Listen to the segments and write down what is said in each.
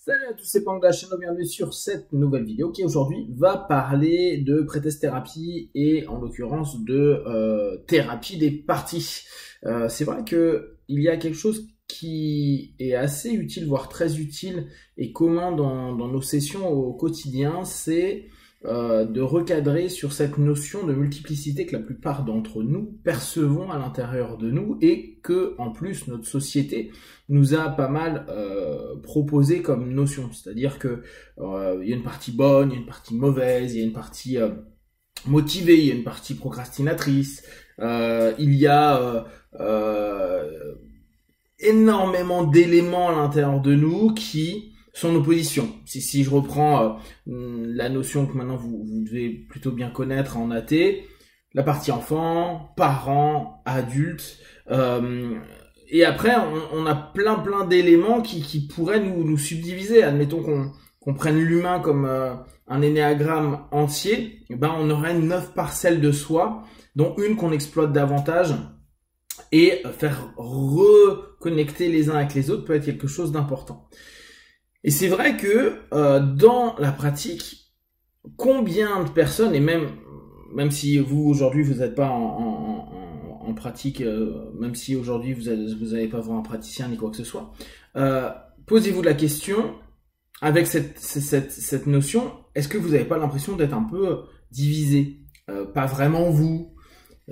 Salut à tous, c'est Pang de la chaîne, bienvenue sur cette nouvelle vidéo qui aujourd'hui va parler de pré-test thérapie et en l'occurrence de thérapie des parties. C'est vrai que il y a quelque chose qui est assez utile, voire très utile et commun dans nos sessions au quotidien, c'est de recadrer sur cette notion de multiplicité que la plupart d'entre nous percevons à l'intérieur de nous et que en plus notre société nous a pas mal proposé comme notion. C'est-à-dire que il y a une partie bonne, il y a une partie mauvaise, il y a une partie motivée, il y a une partie procrastinatrice, il y a énormément d'éléments à l'intérieur de nous qui sont en opposition. Si je reprends la notion que maintenant vous devez plutôt bien connaître en AT, la partie enfant, parents, adultes, et après on a plein d'éléments qui pourraient nous subdiviser. Admettons qu'on prenne l'humain comme un énéagramme entier, ben on aurait 9 parcelles de soi, dont une qu'on exploite davantage, et faire reconnecter les uns avec les autres peut être quelque chose d'important. Et c'est vrai que dans la pratique, combien de personnes, et même si vous aujourd'hui vous n'êtes pas en pratique, même si aujourd'hui vous n'allez pas voir un praticien ni quoi que ce soit, posez-vous la question avec cette notion, est-ce que vous n'avez pas l'impression d'être un peu divisé, pas vraiment vous?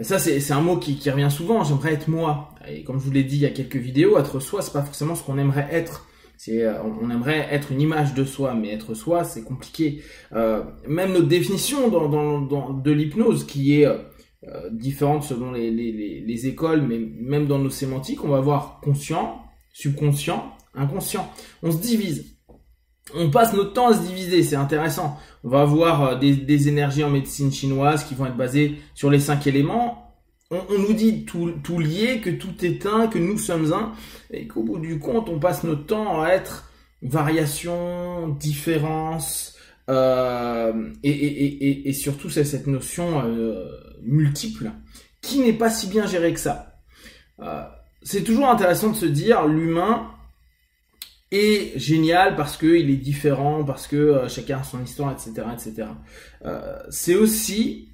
Ça c'est un mot qui revient souvent, j'aimerais être moi. Et comme je vous l'ai dit il y a quelques vidéos, être soi c'est pas forcément ce qu'on aimerait être. On aimerait être une image de soi, mais être soi, c'est compliqué. Même notre définition de l'hypnose, qui est différente selon les écoles, mais même dans nos sémantiques, on va avoir conscient, subconscient, inconscient. On se divise. On passe notre temps à se diviser, c'est intéressant. On va avoir des énergies en médecine chinoise qui vont être basées sur les 5 éléments. On nous dit tout lié, que tout est un, que nous sommes un, et qu'au bout du compte, on passe notre temps à être variation, différence, et surtout c'est cette notion multiple, qui n'est pas si bien gérée que ça. C'est toujours intéressant de se dire, l'humain est génial parce qu'il est différent, parce que chacun a son histoire, etc. etc. C'est aussi,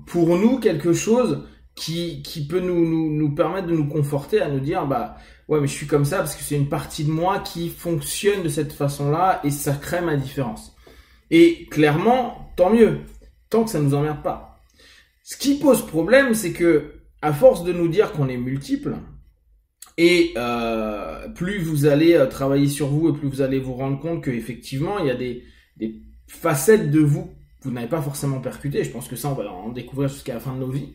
pour nous, quelque chose qui peut nous permettre de nous conforter, à nous dire bah ouais mais je suis comme ça parce que c'est une partie de moi qui fonctionne de cette façon-là et ça crée ma différence. Et clairement, tant mieux, tant que ça nous emmerde pas. Ce qui pose problème, c'est que à force de nous dire qu'on est multiple, et plus vous allez travailler sur vous et plus vous allez vous rendre compte que effectivement il y a des facettes de vous vous n'avez pas forcément percuté, je pense que ça on va en découvrir jusqu'à la fin de nos vies.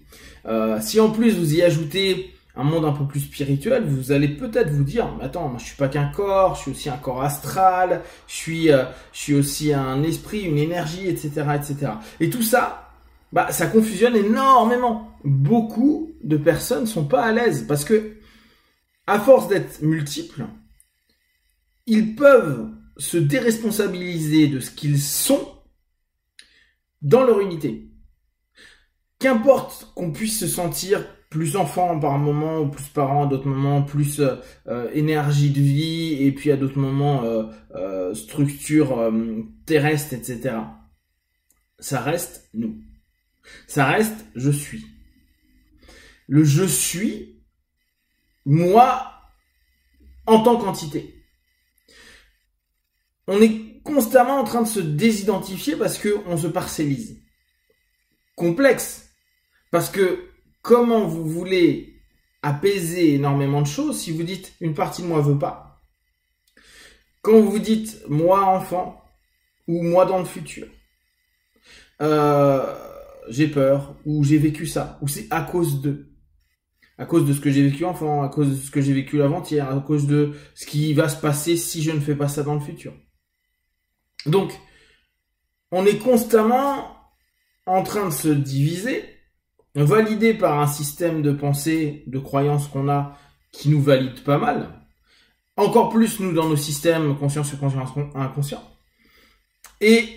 Si en plus vous y ajoutez un monde un peu plus spirituel, vous allez peut-être vous dire, mais attends, moi je suis pas qu'un corps, je suis aussi un corps astral, je suis aussi un esprit, une énergie, etc., etc. Et tout ça, bah ça confusionne énormément. Beaucoup de personnes sont pas à l'aise parce que à force d'être multiples, ils peuvent se déresponsabiliser de ce qu'ils sont dans leur unité. Qu'importe qu'on puisse se sentir plus enfant par un moment, ou plus parent à d'autres moments, plus énergie de vie, et puis à d'autres moments structure terrestre, etc. Ça reste nous. Ça reste je suis. Le je suis, moi, en tant qu'entité. On est constamment en train de se désidentifier parce qu'on se parcellise. Complexe. Parce que comment vous voulez apaiser énormément de choses si vous dites une partie de moi veut pas. Quand vous dites moi enfant ou moi dans le futur, j'ai peur ou j'ai vécu ça ou c'est à cause de. À cause de ce que j'ai vécu enfant, à cause de ce que j'ai vécu l'avant-hier, à cause de ce qui va se passer si je ne fais pas ça dans le futur. Donc, on est constamment en train de se diviser, validé par un système de pensée, de croyances qu'on a, qui nous valide pas mal. Encore plus, nous, dans nos systèmes conscients, subconscients, inconscients. Et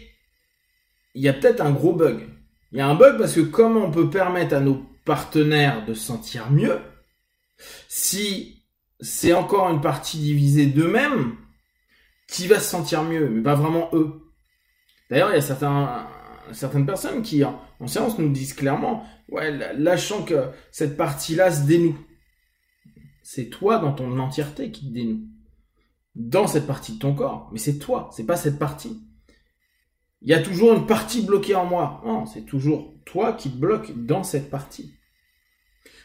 il y a peut-être un gros bug. Il y a un bug parce que comment on peut permettre à nos partenaires de se sentir mieux si c'est encore une partie divisée d'eux-mêmes qui va se sentir mieux, mais pas vraiment eux. D'ailleurs, il y a certaines personnes qui, en séance, nous disent clairement, ouais, là, je sens que cette partie-là se dénoue. C'est toi dans ton entièreté qui te dénoue. Dans cette partie de ton corps. Mais c'est toi, c'est pas cette partie. Il y a toujours une partie bloquée en moi. Non, c'est toujours toi qui te bloque dans cette partie.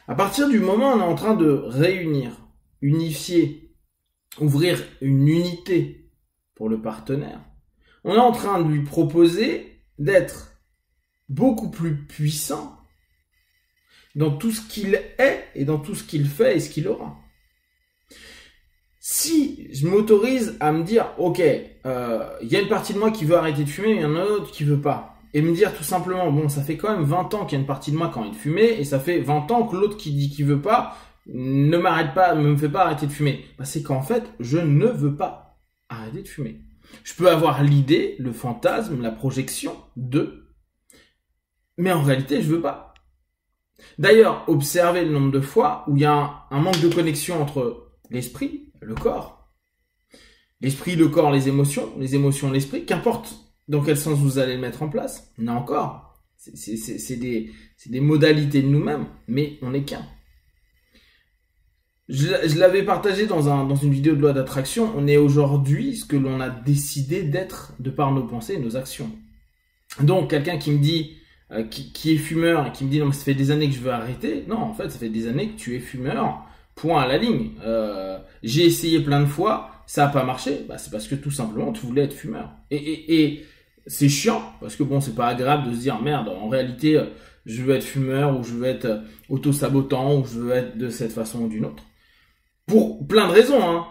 À partir du moment où on est en train de réunir, unifier, ouvrir une unité pour le partenaire, on est en train de lui proposer d'être beaucoup plus puissant dans tout ce qu'il est et dans tout ce qu'il fait et ce qu'il aura. Si je m'autorise à me dire, ok, y a une partie de moi qui veut arrêter de fumer, il y en a une autre qui veut pas. Et me dire tout simplement, bon, ça fait quand même 20 ans qu'il y a une partie de moi qui a envie de fumer, et ça fait 20 ans que l'autre qui dit qu'il veut pas, ne m'arrête pas, ne me fait pas arrêter de fumer. Bah, c'est qu'en fait, je ne veux pas arrêter de fumer. Je peux avoir l'idée, le fantasme, la projection mais en réalité, je veux pas. D'ailleurs, observez le nombre de fois où il y a un manque de connexion entre l'esprit, le corps. L'esprit, le corps, les émotions, l'esprit, qu'importe dans quel sens vous allez le mettre en place. Là encore, c'est des modalités de nous-mêmes, mais on n'est qu'un. Je l'avais partagé dans une vidéo de loi d'attraction. On est aujourd'hui ce que l'on a décidé d'être de par nos pensées et nos actions. Donc, quelqu'un qui me dit, qui est fumeur et qui me dit non mais ça fait des années que je veux arrêter. Non, en fait, ça fait des années que tu es fumeur. Point à la ligne. J'ai essayé plein de fois, ça a pas marché. Bah, c'est parce que tout simplement tu voulais être fumeur. Et c'est chiant parce que bon, c'est pas agréable de se dire merde. En réalité, je veux être fumeur ou je veux être auto-sabotant ou je veux être de cette façon ou d'une autre. Pour plein de raisons, hein.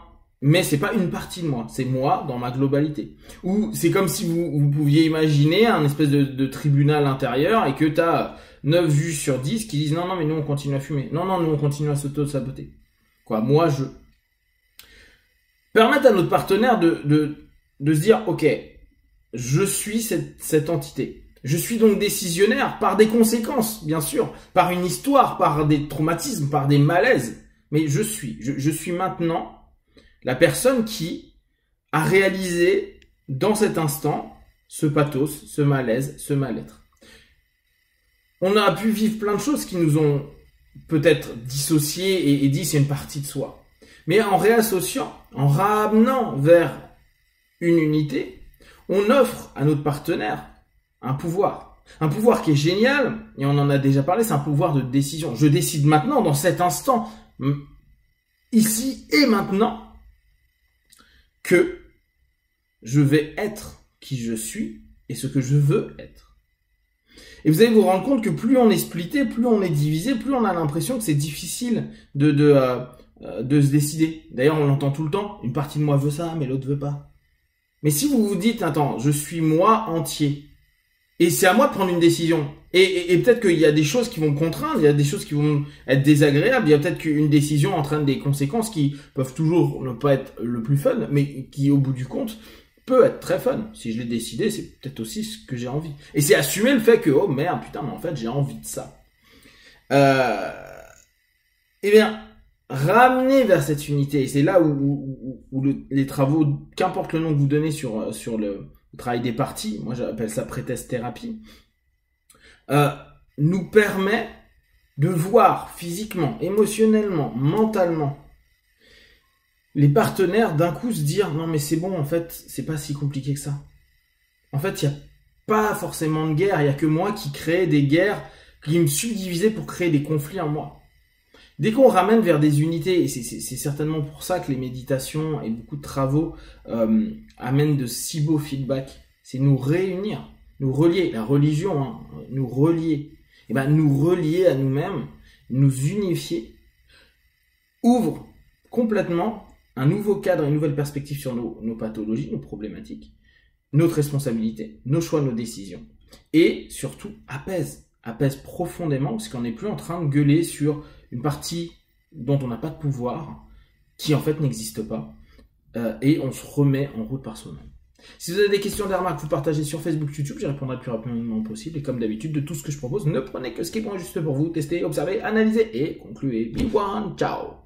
Mais c'est pas une partie de moi, c'est moi dans ma globalité. Ou c'est comme si vous pouviez imaginer un espèce de tribunal intérieur et que t'as 9 juges sur 10 qui disent non mais nous on continue à fumer. Non, nous on continue à s'auto-saboter. Moi je... Permettre à notre partenaire de se dire ok, je suis cette entité. Je suis donc décisionnaire par des conséquences, bien sûr, par une histoire, par des traumatismes, par des malaises. Mais je suis maintenant la personne qui a réalisé dans cet instant ce pathos, ce malaise, ce mal-être. On a pu vivre plein de choses qui nous ont peut-être dissociés et dit c'est une partie de soi. Mais en réassociant, en ramenant vers une unité, on offre à notre partenaire un pouvoir. Un pouvoir qui est génial, et on en a déjà parlé, c'est un pouvoir de décision. Je décide maintenant, dans cet instant, ici et maintenant, que je vais être qui je suis et ce que je veux être. Et vous allez vous rendre compte que plus on est splitté, plus on est divisé, plus on a l'impression que c'est difficile de se décider. D'ailleurs, on l'entend tout le temps, une partie de moi veut ça, mais l'autre veut pas. Mais si vous vous dites, attends, je suis moi entier, et c'est à moi de prendre une décision, et peut-être qu'il y a des choses qui vont me contraindre, il y a des choses qui vont être désagréables, il y a peut-être qu'une décision entraîne des conséquences qui peuvent toujours ne pas être le plus fun, mais qui au bout du compte peut être très fun. Si je l'ai décidé, c'est peut-être aussi ce que j'ai envie. Et c'est assumer le fait que, oh merde, putain, mais en fait j'ai envie de ça. Eh bien, ramener vers cette unité, et c'est là où les travaux, qu'importe le nom que vous donnez sur le travail des parties, moi j'appelle ça pré-test thérapie, nous permet de voir physiquement, émotionnellement, mentalement les partenaires d'un coup se dire non mais c'est bon, en fait c'est pas si compliqué que ça. En fait il n'y a pas forcément de guerre, il n'y a que moi qui crée des guerres, qui me subdivisais pour créer des conflits en moi. Dès qu'on ramène vers des unités, et c'est certainement pour ça que les méditations et beaucoup de travaux amènent de si beaux feedbacks, c'est nous réunir, nous relier, la religion, hein, nous relier, et ben nous relier à nous-mêmes, nous unifier, ouvre complètement un nouveau cadre, une nouvelle perspective sur nos pathologies, nos problématiques, notre responsabilité, nos choix, nos décisions, et surtout apaise profondément, parce qu'on n'est plus en train de gueuler sur une partie dont on n'a pas de pouvoir, qui en fait n'existe pas, et on se remet en route par soi-même. Si vous avez des questions, des remarques, vous partagez sur Facebook, YouTube, j'y répondrai le plus rapidement possible. Et comme d'habitude, de tout ce que je propose, ne prenez que ce qui est bon et juste pour vous. Testez, observez, analysez et concluez. Big one, ciao!